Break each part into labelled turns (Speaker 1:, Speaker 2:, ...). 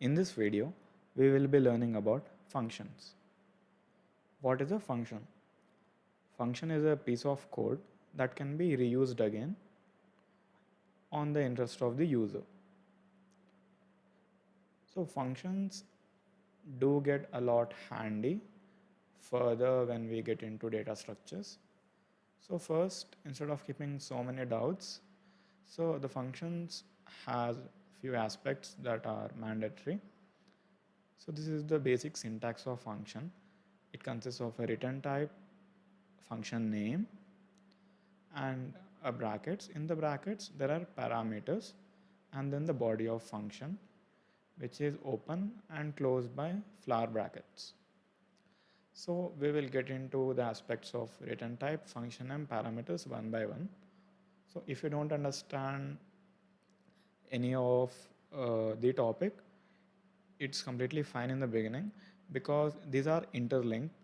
Speaker 1: In this video, we will be learning about functions. What is a function? Function is a piece of code that can be reused again on the interest of the user. So functions do get a lot handy further when we get into data structures. So first, instead of keeping so many doubts, so the functions has few aspects that are mandatory. So this is the basic syntax of function. It consists of a return type, function name, and a brackets. In the brackets, there are parameters and then the body of function, which is open and closed by flower brackets. So we will get into the aspects of return type, function, and parameters one by one. So if you don't understand any of the topic, it's completely fine in the beginning because these are interlinked.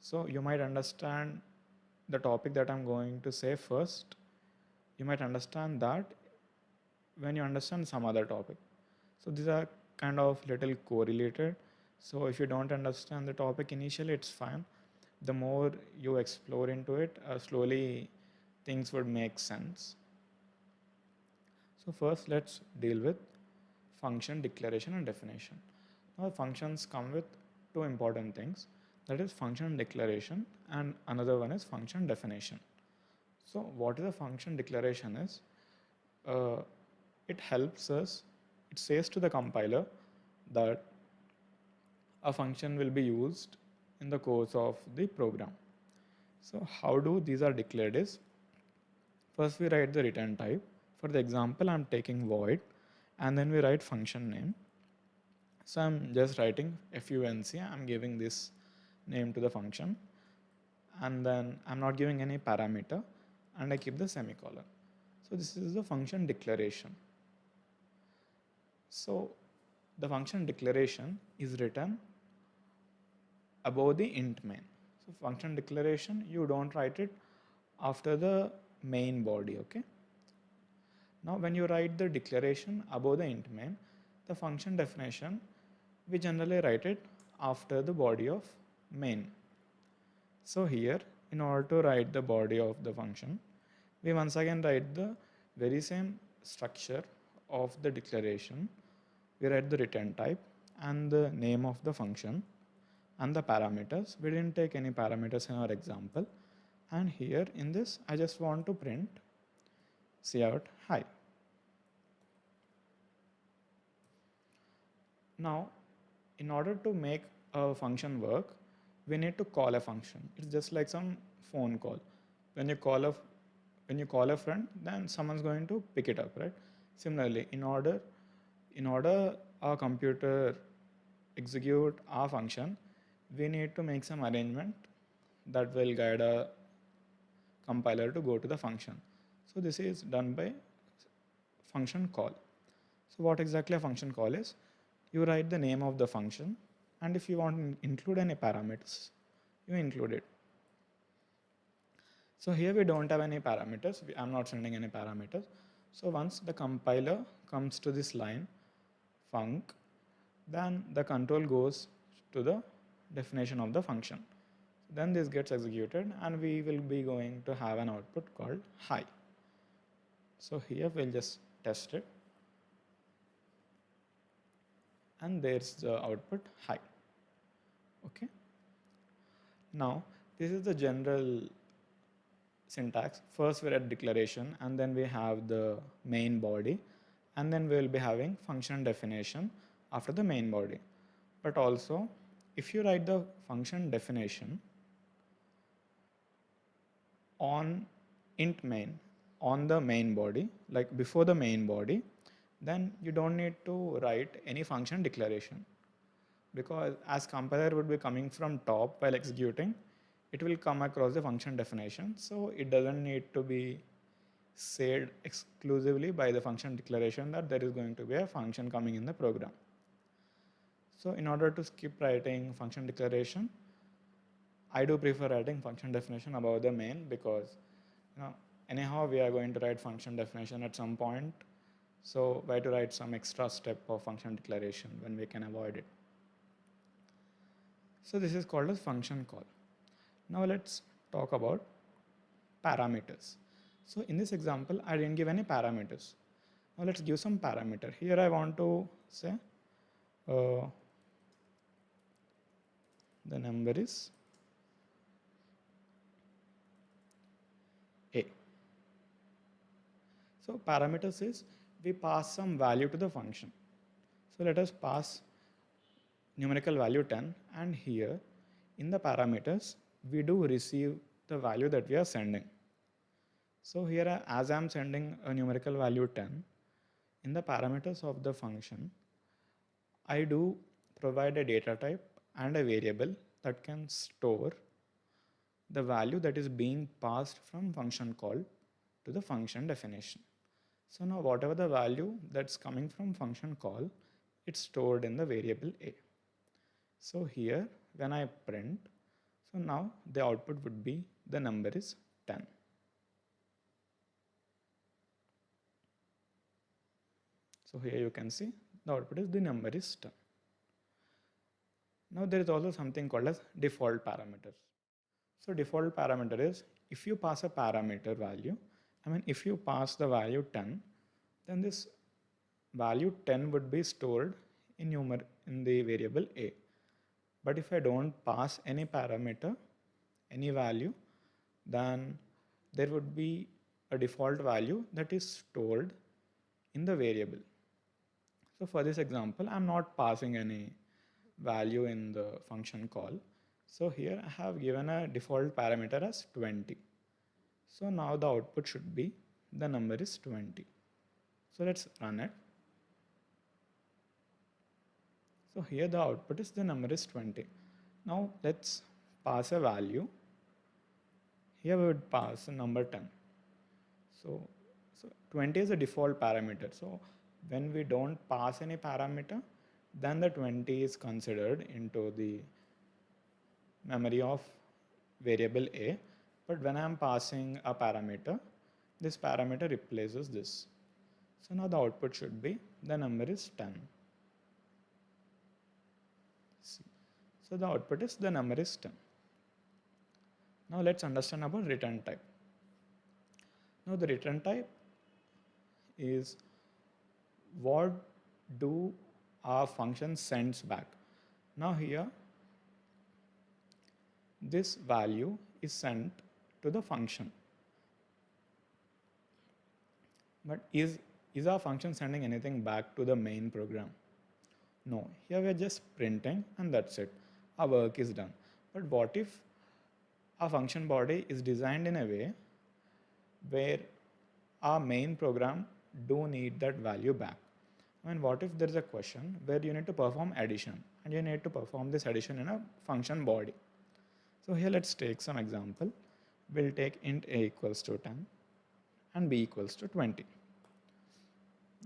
Speaker 1: So you might understand the topic that I'm going to say first. You might understand that when you understand some other topic. So these are kind of little correlated. So if you don't understand the topic initially, it's fine. The more you explore into it, slowly things would make sense. So first let's deal with function declaration and definition. Now functions come with two important things, that is function declaration and another one is function definition. So what is a function declaration is, uh, it helps us, it says to the compiler that a function will be used in the course of the program. So how do these are declared is, first we write the return type. For the example, I'm taking void and then we write function name. So I'm just writing func, I'm giving this name to the function and then I'm not giving any parameter and I keep the semicolon. So this is the function declaration. So the function declaration is written above the int main. So function declaration, you don't write it after the main body, okay? Now when you write the declaration above the int main, the function definition, we generally write it after the body of main. So here, in order to write the body of the function, we once again write the very same structure of the declaration. We write the return type and the name of the function and the parameters. We didn't take any parameters in our example. And here in this, I just want to print cout hi. Now, in order to make a function work, we need to call a function. It's just like some phone call. When you call a friend, then someone's going to pick it up, right? Similarly, in order our computer execute our function, we need to make some arrangement that will guide a compiler to go to the function. So this is done by function call. So what exactly a function call is? You write the name of the function and if you want to include any parameters, you include it. So here we don't have any parameters. I'm not sending any parameters. So once the compiler comes to this line, func, then the control goes to the definition of the function. Then this gets executed and we will be going to have an output called hi. So here we'll just test it. And there's the output hi. Okay. Now this is the general syntax. First we write declaration and then we have the main body and then we will be having function definition after the main body. But also if you write the function definition on int main on the main body, like before the main body, then you don't need to write any function declaration, because as compiler would be coming from top while executing, it will come across the function definition. So it doesn't need to be said exclusively by the function declaration that there is going to be a function coming in the program. So in order to skip writing function declaration, I do prefer writing function definition above the main because anyhow we are going to write function definition at some point. So why to write some extra step of function declaration when we can avoid it? So this is called as function call. Now let's talk about parameters. So in this example, I didn't give any parameters. Now let's give some parameter. Here I want to say uh, the number is a. So parameters is we pass some value to the function. So let us pass numerical value 10, and here in the parameters we do receive the value that we are sending. So here as I am sending a numerical value 10, in the parameters of the function I do provide a data type and a variable that can store the value that is being passed from function call to the function definition. So now whatever the value that's coming from function call, it's stored in the variable a. So here when I print, so now the output would be the number is 10. So here you can see the output is the number is 10. Now there is also something called as default parameters. So default parameter is if you pass a parameter value, if you pass the value 10, then this value 10 would be stored in the variable a. But if I don't pass any parameter, any value, then there would be a default value that is stored in the variable. So for this example, I'm not passing any value in the function call. So here I have given a default parameter as 20. So now the output should be the number is 20. So let's run it. So here the output is the number is 20. Now let's pass a value. Here we would pass a number 10. So 20 is a default parameter. So when we don't pass any parameter, then the 20 is considered into the memory of variable a. But when I am passing a parameter, this parameter replaces this. So now the output should be the number is 10. So the output is the number is 10. Now let's understand about return type. Now the return type is what do our function sends back. Now here this value is sent to the function. But is our function sending anything back to the main program? No, here we are just printing and that's it. Our work is done. But what if our function body is designed in a way where our main program do need that value back? What if there is a question where you need to perform addition and you need to perform this addition in a function body? So here let's take some example. We'll take int a equals to 10 and b equals to 20.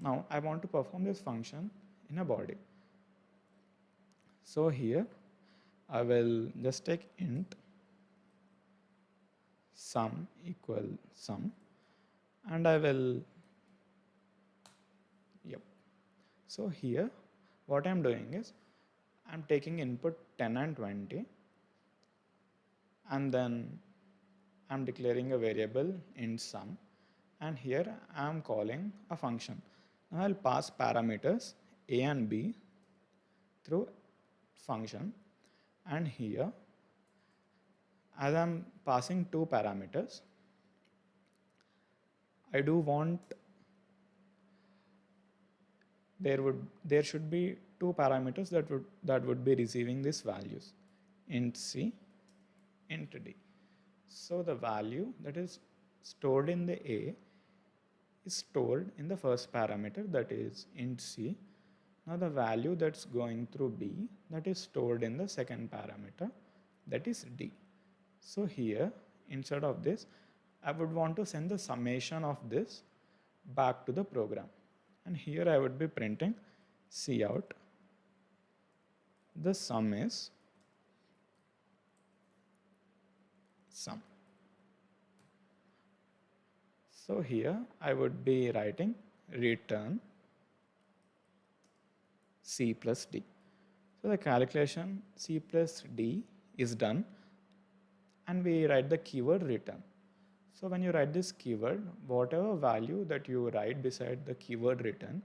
Speaker 1: Now I want to perform this function in a body. So here I will just take int sum equal sum and I will, So here what I'm doing is I'm taking input 10 and 20 and then I'm declaring a variable int sum and here I'm calling a function. Now I'll pass parameters a and b through function, and here as I'm passing two parameters, I do want there should be two parameters that would be receiving these values, int c, int d. So the value that is stored in the a is stored in the first parameter, that is int c. Now the value that's going through b, that is stored in the second parameter, that is d. So here instead of this I would want to send the summation of this back to the program, and here I would be printing cout the sum is sum. So here I would be writing return C plus D. So the calculation C plus D is done and we write the keyword return. So when you write this keyword, whatever value that you write beside the keyword return,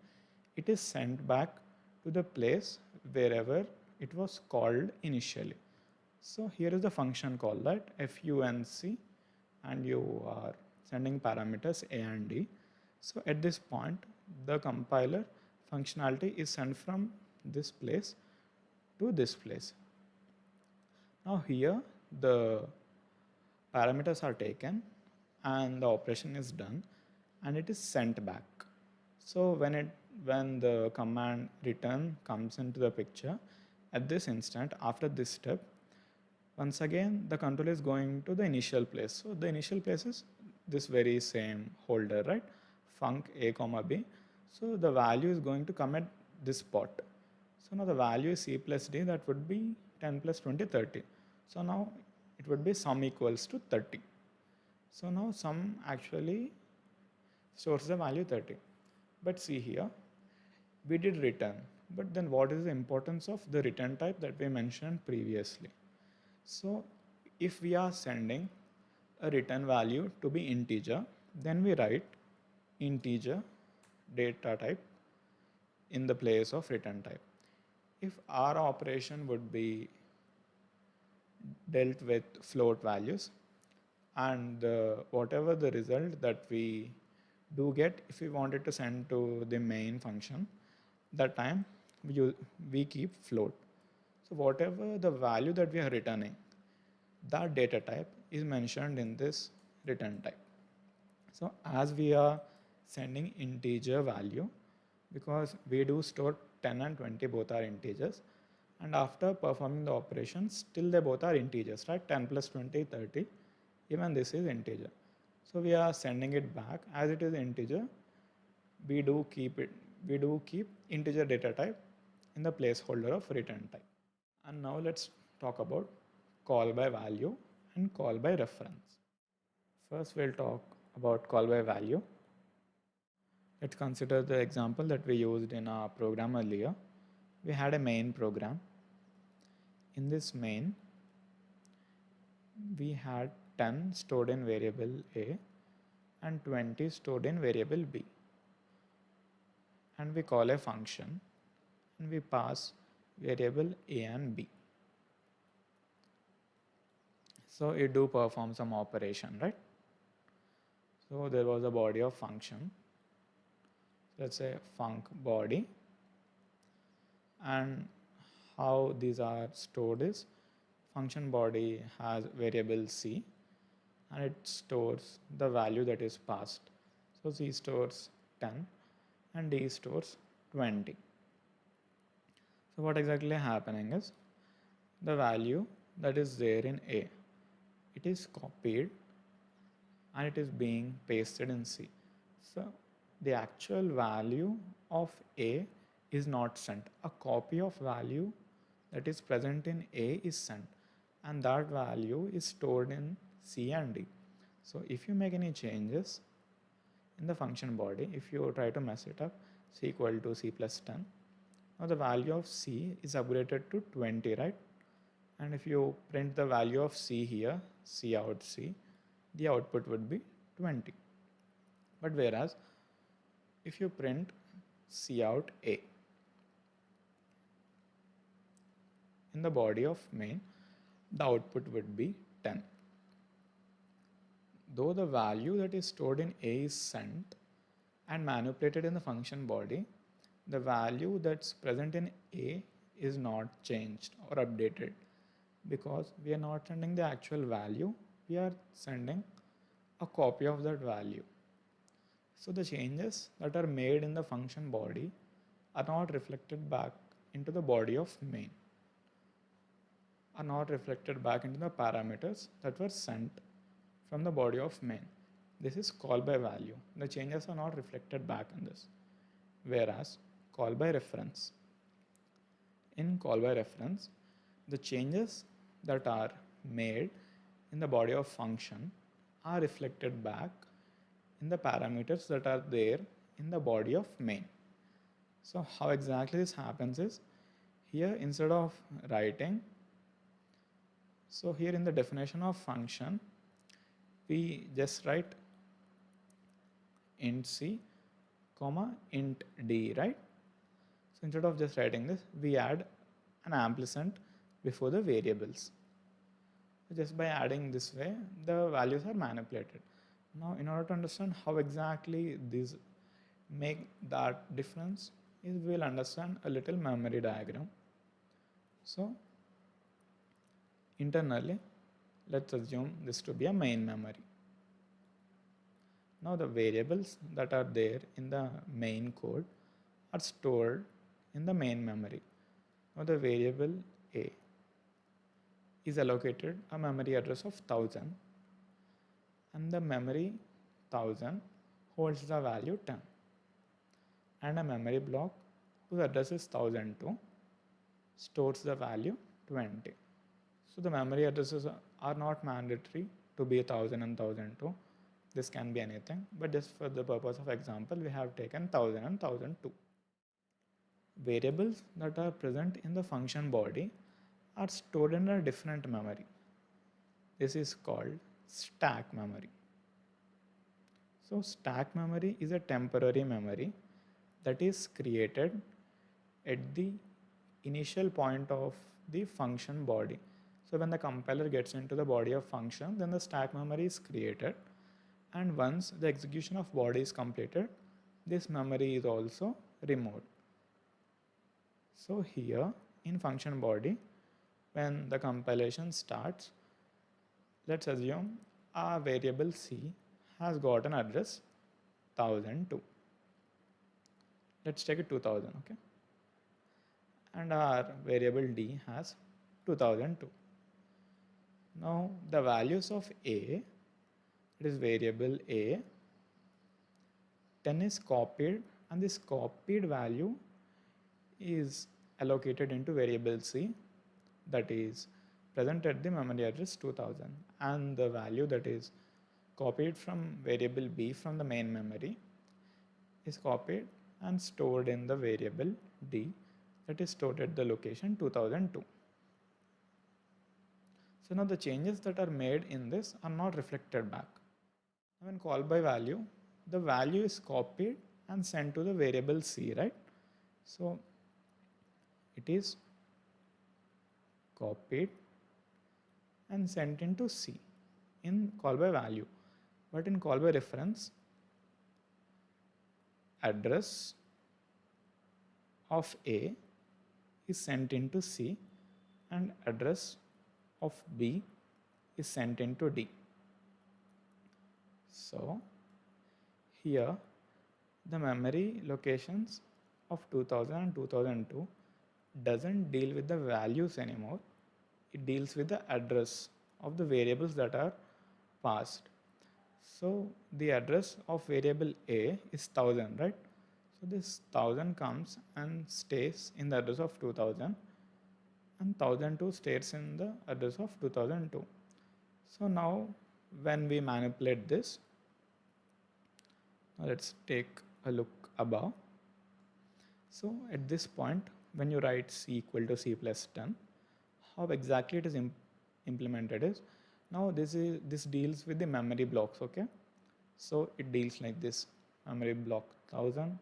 Speaker 1: it is sent back to the place wherever it was called initially. So here is the function call that func, and you are sending parameters a and d. So at this point, the compiler functionality is sent from this place to this place. Now here the parameters are taken and the operation is done and it is sent back. So when the command return comes into the picture, at this instant, after this step, once again the control is going to the initial place. So the initial place is this very same holder, right? Func a comma b. So the value is going to come at this spot. So now the value is c plus d, that would be 10 plus 20, 30. So now it would be sum equals to 30. So now sum actually stores the value 30. But see here, we did return. But then what is the importance of the return type that we mentioned previously? So if we are sending a return value to be integer, then we write integer data type in the place of return type. If our operation would be dealt with float values, and whatever the result that we do get, if we wanted to send to the main function, that time we keep float. So whatever the value that we are returning, that data type is mentioned in this return type. So as we are sending integer value, because we do store 10 and 20, both are integers, and after performing the operations, still they both are integers, right? 10 plus 20, 30, even this is integer. So we are sending it back as it is integer. We do keep integer data type in the placeholder of return type. And now let's talk about call by value and call by reference. First we'll talk about call by value. Let's consider the example that we used in our program earlier. We had a main program. In this main, we had 10 stored in variable A and 20 stored in variable B. And we call a function and we pass variable A and B. So it do perform some operation, right? So there was a body of function. Let's say func body, and how these are stored is function body has variable c and it stores the value that is passed. So c stores 10 and d stores 20. So what exactly happening is the value that is there in A, it is copied and it is being pasted in C. So the actual value of A is not sent. A copy of value that is present in A is sent, and that value is stored in C and D. So if you make any changes in the function body, if you try to mess it up, c equal to c plus 10, now the value of c is upgraded to 20, right? And if you print the value of c here, c out c, the output would be 20. But whereas if you print c out a in the body of main, the output would be 10. Though the value that is stored in A is sent and manipulated in the function body, the value that's present in A is not changed or updated, because we are not sending the actual value, we are sending a copy of that value. So the changes that are made in the function body are not reflected back into the body of main, are not reflected back into the parameters that were sent from the body of main. This is call by value. The changes are not reflected back in this. Whereas call by reference, in call by reference, the changes that are made in the body of function are reflected back in the parameters that are there in the body of main. So how exactly this happens is, here instead of writing, so here in the definition of function, we just write int c comma int d, right? So instead of just writing this, we add an ampersand before the variables. So just by adding this way, the values are manipulated. Now, in order to understand how exactly these make that difference, is we'll understand a little memory diagram. So internally, let's assume this to be a main memory. Now the variables that are there in the main code are stored in the main memory. Now the variable a is allocated a memory address of 1000, and the memory 1000 holds the value 10, and a memory block whose address is 1002 stores the value 20. So the memory addresses are not mandatory to be 1000 and 1002. This can be anything, but just for the purpose of example, we have taken 1000 and 1002. Variables that are present in the function body are stored in a different memory. This is called stack memory. So stack memory is a temporary memory that is created at the initial point of the function body. So when the compiler gets into the body of function, then the stack memory is created, and once the execution of body is completed, this memory is also removed. So here in function body, when the compilation starts, let's assume our variable c has got an address 1002. Let's take it 2000, okay? And our variable d has 2002. Now the values of a, it is variable a, 10 is copied, and this copied value is allocated into variable c, that is present at the memory address 2000, and the value that is copied from variable b from the main memory is copied and stored in the variable d, that is stored at the location 2002. So now the changes that are made in this are not reflected back. When called by value, the value is copied and sent to the variable c, right? So it is copied and sent into c in call by value, but in call by reference, address of a is sent into c and address of b is sent into d. So here the memory locations of 2000 and 2002 doesn't deal with the values anymore, it deals with the address of the variables that are passed. So the address of variable a is 1000, right? So this 1000 comes and stays in the address of 2000, and 1002 stays in the address of 2002. So now when we manipulate this, now let's take a look above. So at this point, when you write c equal to c plus 10, how exactly it is implemented is, now this deals with the memory blocks, okay? So it deals like this: memory block 1000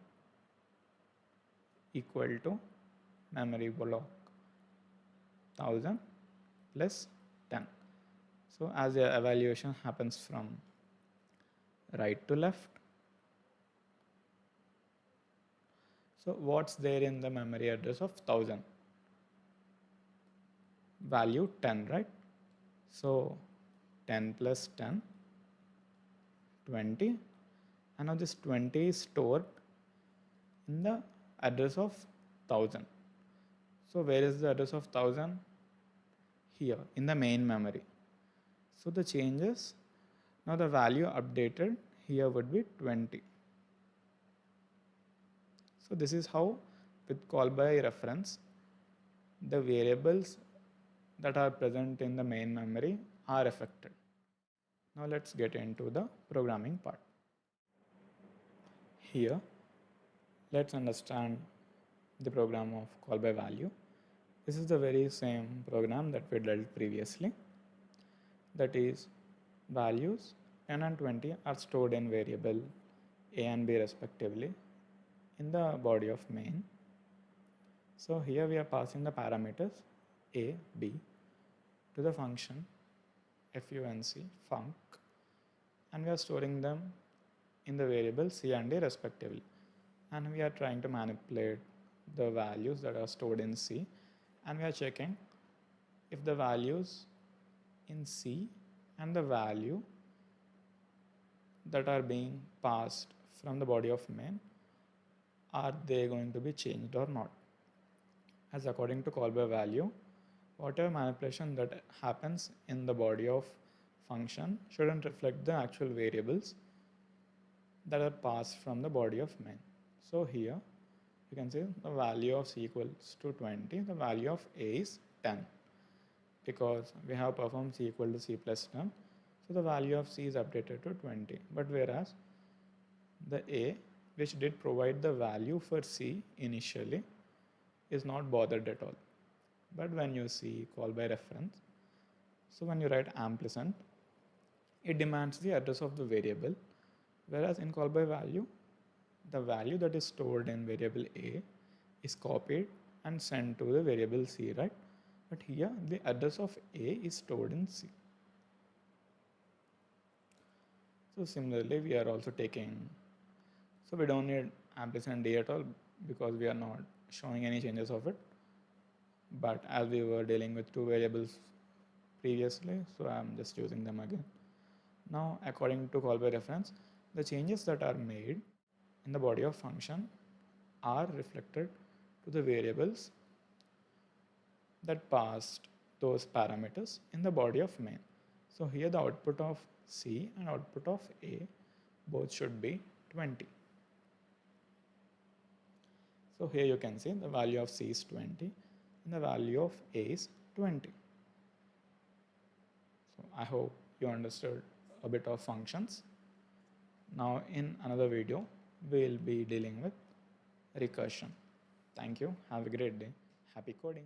Speaker 1: equal to memory block 1000 plus 10. So as the evaluation happens from right to left, so what's there in the memory address of 1000? Value 10, right? So 10 plus 10, 20, and now this 20 is stored in the address of 1000. So where is the address of 1000? Here in the main memory. So the changes, now the value updated here would be 20. So this is how, with call by reference, the variables that are present in the main memory are affected. Now let's get into the programming part. Here, let's understand the program of call by value. This is the very same program that we dealt previously. That is, values 10 and 20 are stored in variable a and b respectively in the body of main. So here we are passing the parameters a, b to the function func, and we are storing them in the variable c and d respectively, and we are trying to manipulate the values that are stored in c, and we are checking if the values in c and the value that are being passed from the body of main, are they going to be changed or not. As according to call by value, whatever manipulation that happens in the body of function shouldn't reflect the actual variables that are passed from the body of main. So here you can see the value of c equals to 20, the value of a is 10, because we have performed c equal to c plus 10, so the value of c is updated to 20. But whereas the a, which did provide the value for c initially, is not bothered at all. But when you see call by reference, so when you write ampersand, it demands the address of the variable, whereas in call by value, the value that is stored in variable a is copied and sent to the variable c, right? But here the address of a is stored in c. So similarly, we are also taking, so we don't need ampersand d at all because we are not showing any changes of it. But as we were dealing with two variables previously, so I'm just using them again. Now, according to call by reference, the changes that are made in the body of function are reflected to the variables that passed those parameters in the body of main. So here the output of c and output of a both should be 20. So here you can see the value of c is 20 and the value of a is 20. So I hope you understood a bit of functions. Now in another video, we'll be dealing with recursion. Thank you. Have a great day. Happy coding.